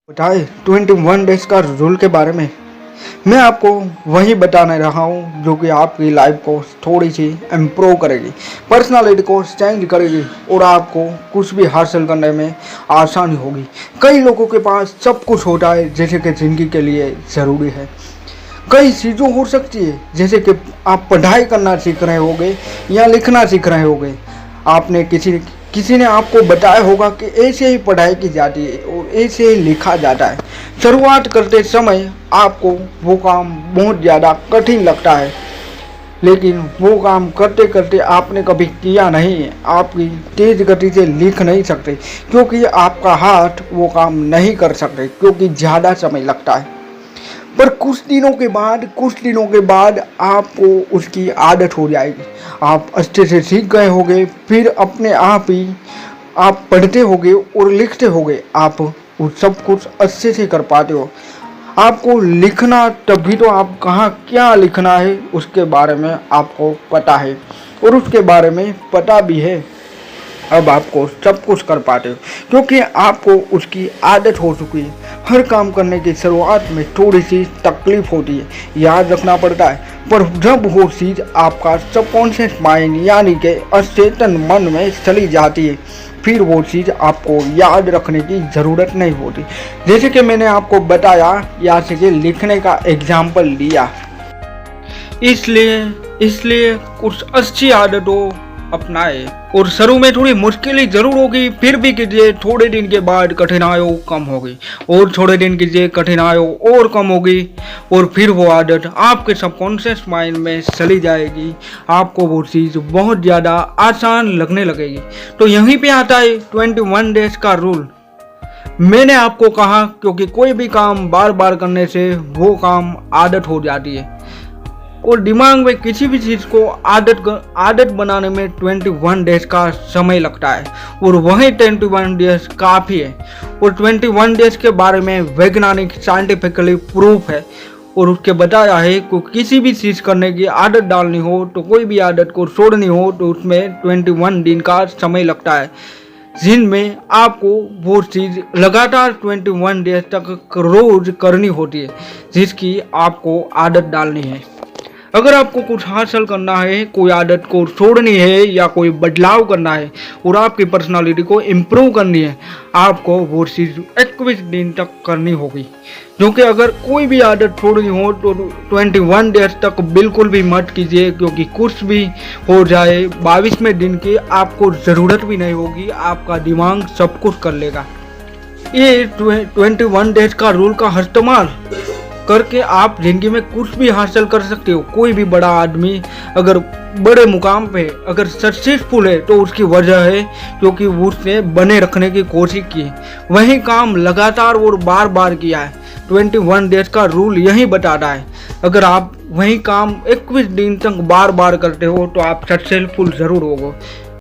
बताए 21 डेज का रूल के बारे में। मैं आपको वही बताने रहा हूँ जो कि आपकी लाइफ को थोड़ी सी इम्प्रूव करेगी, पर्सनालिटी को चेंज करेगी और आपको कुछ भी हासिल करने में आसानी होगी। कई लोगों के पास सब कुछ होता है जैसे कि ज़िंदगी के लिए ज़रूरी है। कई चीज़ों हो सकती है जैसे कि आप पढ़ाई करना सीख रहे होगे या लिखना सीख रहे होगे। आपने किसी ने आपको बताया होगा कि ऐसे ही पढ़ाई की जाती है और ऐसे ही लिखा जाता है। शुरुआत करते समय आपको वो काम बहुत ज़्यादा कठिन लगता है, लेकिन वो काम करते करते आपने कभी किया नहीं है। आपकी तेज़ गति से लिख नहीं सकते क्योंकि आपका हाथ वो काम नहीं कर सकते क्योंकि ज़्यादा समय लगता है। पर कुछ दिनों के बाद आपको उसकी आदत हो जाएगी। आप अच्छे से सीख गए होगे, फिर अपने आप ही आप पढ़ते होगे और लिखते होगे। आप वो सब कुछ अच्छे से कर पाते हो। आपको लिखना तभी तो आप कहाँ क्या लिखना है उसके बारे में आपको पता है और उसके बारे में पता भी है। अब आपको सब कुछ कर पाते हो क्योंकि आपको उसकी आदत हो चुकी है। हर काम करने की शुरुआत में थोड़ी सी तकलीफ होती है, याद रखना पड़ता है, पर जब वो चीज़ आपका सबकॉन्शियस माइंड यानी कि अचेतन मन में चली जाती है, फिर वो चीज़ आपको याद रखने की ज़रूरत नहीं होती। जैसे कि मैंने आपको बताया या से लिखने का एग्जाम्पल लिया, इसलिए कुछ अच्छी आदतों अपनाए और शुरू में थोड़ी मुश्किल जरूर होगी, फिर भी कीजिए। थोड़े दिन के बाद कठिनाइयों कम होगी और थोड़े दिन कीजिए, कठिनाइयों और कम होगी और फिर वो आदत आपके सबकॉन्शियस माइंड में चली जाएगी। आपको वो चीज़ बहुत ज़्यादा आसान लगने लगेगी। तो यहीं पे आता है 21 डेज का रूल। मैंने आपको कहा क्योंकि कोई भी काम बार बार करने से वो काम आदत हो जाती है और दिमाग में किसी भी चीज़ को आदत बनाने में 21 डेज का समय लगता है और वही 21 डेज काफ़ी है। और 21 डेज के बारे में वैज्ञानिक साइंटिफिकली प्रूफ है और उसके बताया है कि किसी भी चीज़ करने की आदत डालनी हो तो कोई भी आदत को छोड़नी हो तो उसमें 21 दिन का समय लगता है, जिनमें आपको वो चीज़ लगातार 21 डेज तक रोज़ करनी होती है जिसकी आपको आदत डालनी है। अगर आपको कुछ हासिल करना है, कोई आदत को छोड़नी है या कोई बदलाव करना है और आपकी पर्सनालिटी को इम्प्रूव करनी है, आपको वो चीज़ 21 दिन तक करनी होगी। क्योंकि अगर कोई भी आदत छोड़नी हो तो 21 डेज तक बिल्कुल भी मत कीजिए, क्योंकि कुछ भी हो जाए 22वें दिन की आपको ज़रूरत भी नहीं होगी, आपका दिमाग सब कुछ कर लेगा। ये 21 डेज का रूल का इस्तेमाल करके आप जिंदगी में कुछ भी हासिल कर सकते हो। कोई भी बड़ा आदमी अगर बड़े मुकाम पे अगर सक्सेसफुल है तो उसकी वजह है क्योंकि उसने बने रखने की कोशिश की, वही काम लगातार और बार बार किया है। 21 डेज का रूल यही बताता है। अगर आप वही काम 21 दिन तक बार बार करते हो तो आप सक्सेसफुल ज़रूर होगे।